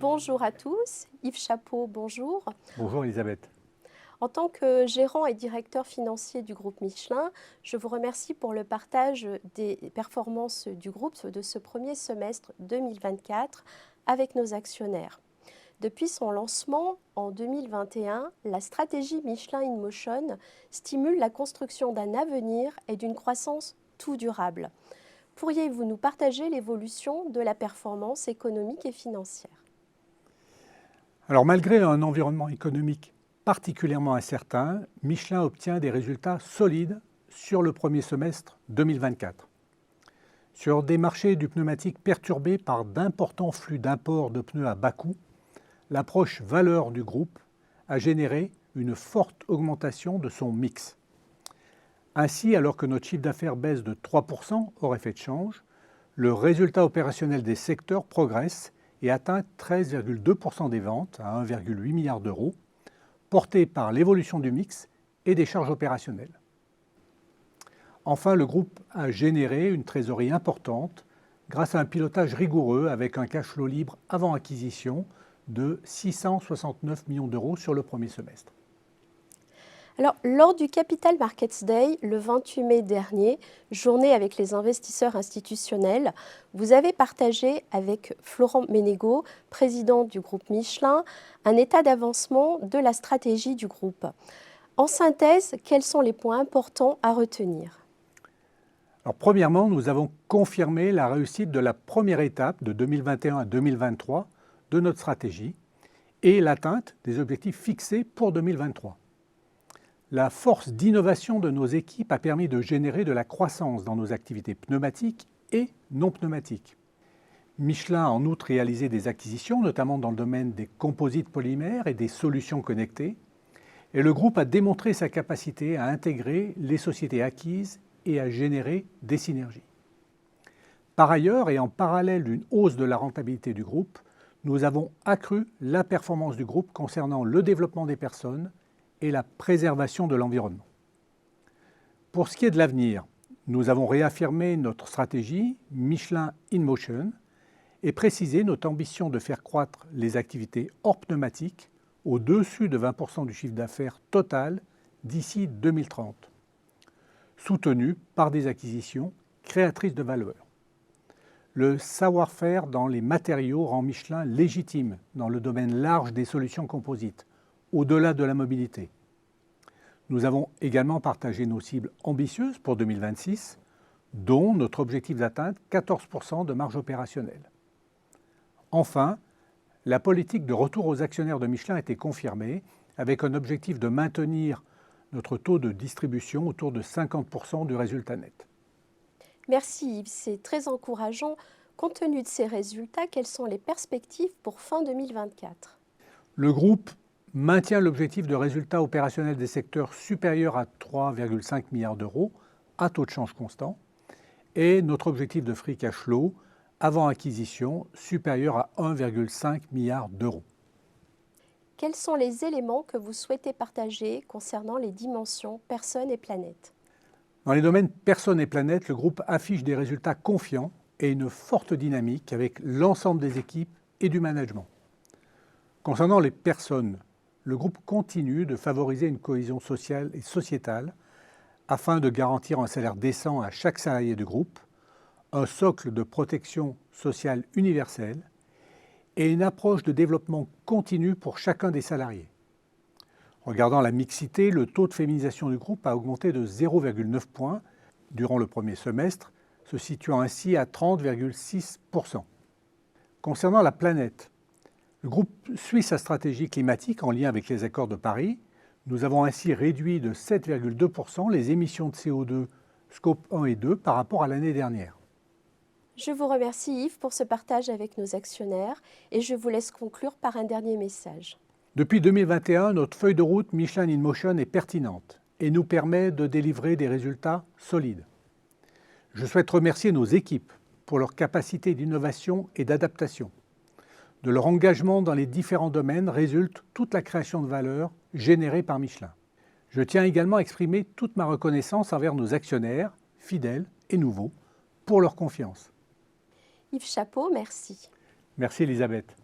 Bonjour à tous. Yves Chapeau, bonjour. Bonjour Elisabeth. En tant que gérant et directeur financier du groupe Michelin, je vous remercie pour le partage des performances du groupe de ce premier semestre 2024 avec nos actionnaires. Depuis son lancement en 2021, la stratégie Michelin in Motion stimule la construction d'un avenir et d'une croissance tout durable. Pourriez-vous nous partager l'évolution de la performance économique et financière ? Alors malgré un environnement économique particulièrement incertain, Michelin obtient des résultats solides sur le premier semestre 2024. Sur des marchés du pneumatique perturbés par d'importants flux d'import de pneus à bas coût, l'approche valeur du groupe a généré une forte augmentation de son mix. Ainsi, alors que notre chiffre d'affaires baisse de 3% hors effet de change, le résultat opérationnel des secteurs progresse et atteint 13,2% des ventes à 1,8 milliard d'euros, porté par l'évolution du mix et des charges opérationnelles. Enfin, le groupe a généré une trésorerie importante grâce à un pilotage rigoureux avec un cash flow libre avant acquisition de 669 millions d'euros sur le premier semestre. Alors, lors du Capital Markets Day, le 28 mai dernier, journée avec les investisseurs institutionnels, vous avez partagé avec Florent Ménégo, président du groupe Michelin, un état d'avancement de la stratégie du groupe. En synthèse, quels sont les points importants à retenir ? Alors, premièrement, nous avons confirmé la réussite de la première étape de 2021 à 2023 de notre stratégie et l'atteinte des objectifs fixés pour 2023. La force d'innovation de nos équipes a permis de générer de la croissance dans nos activités pneumatiques et non pneumatiques. Michelin a en outre réalisé des acquisitions, notamment dans le domaine des composites polymères et des solutions connectées, et le groupe a démontré sa capacité à intégrer les sociétés acquises et à générer des synergies. Par ailleurs, et en parallèle d'une hausse de la rentabilité du groupe, nous avons accru la performance du groupe concernant le développement des personnes et la préservation de l'environnement. Pour ce qui est de l'avenir, nous avons réaffirmé notre stratégie Michelin in Motion et précisé notre ambition de faire croître les activités hors pneumatique au-dessus de 20% du chiffre d'affaires total d'ici 2030, soutenu par des acquisitions créatrices de valeur. Le savoir-faire dans les matériaux rend Michelin légitime dans le domaine large des solutions composites, au-delà de la mobilité. Nous avons également partagé nos cibles ambitieuses pour 2026, dont notre objectif d'atteindre 14% de marge opérationnelle. Enfin, la politique de retour aux actionnaires de Michelin a été confirmée avec un objectif de maintenir notre taux de distribution autour de 50% du résultat net. Merci Yves, c'est très encourageant. Compte tenu de ces résultats, quelles sont les perspectives pour fin 2024 ? Le groupe maintient l'objectif de résultat opérationnel des secteurs supérieur à 3,5 milliards d'euros à taux de change constant et notre objectif de free cash flow avant acquisition supérieur à 1,5 milliard d'euros. Quels sont les éléments que vous souhaitez partager concernant les dimensions personnes et planète ? Dans les domaines personnes et planète, le groupe affiche des résultats confiants et une forte dynamique avec l'ensemble des équipes et du management. Concernant les personnes, le groupe continue de favoriser une cohésion sociale et sociétale afin de garantir un salaire décent à chaque salarié du groupe, un socle de protection sociale universelle et une approche de développement continu pour chacun des salariés. Regardant la mixité, le taux de féminisation du groupe a augmenté de 0,9 points durant le premier semestre, se situant ainsi à 30,6%. Concernant la planète, le groupe suit sa stratégie climatique en lien avec les accords de Paris. Nous avons ainsi réduit de 7,2% les émissions de CO2 Scope 1 et 2 par rapport à l'année dernière. Je vous remercie Yves pour ce partage avec nos actionnaires et je vous laisse conclure par un dernier message. Depuis 2021, notre feuille de route Michelin in Motion est pertinente et nous permet de délivrer des résultats solides. Je souhaite remercier nos équipes pour leur capacité d'innovation et d'adaptation. De leur engagement dans les différents domaines résulte toute la création de valeur générée par Michelin. Je tiens également à exprimer toute ma reconnaissance envers nos actionnaires, fidèles et nouveaux, pour leur confiance. Yves Chapeau, merci. Merci Elisabeth.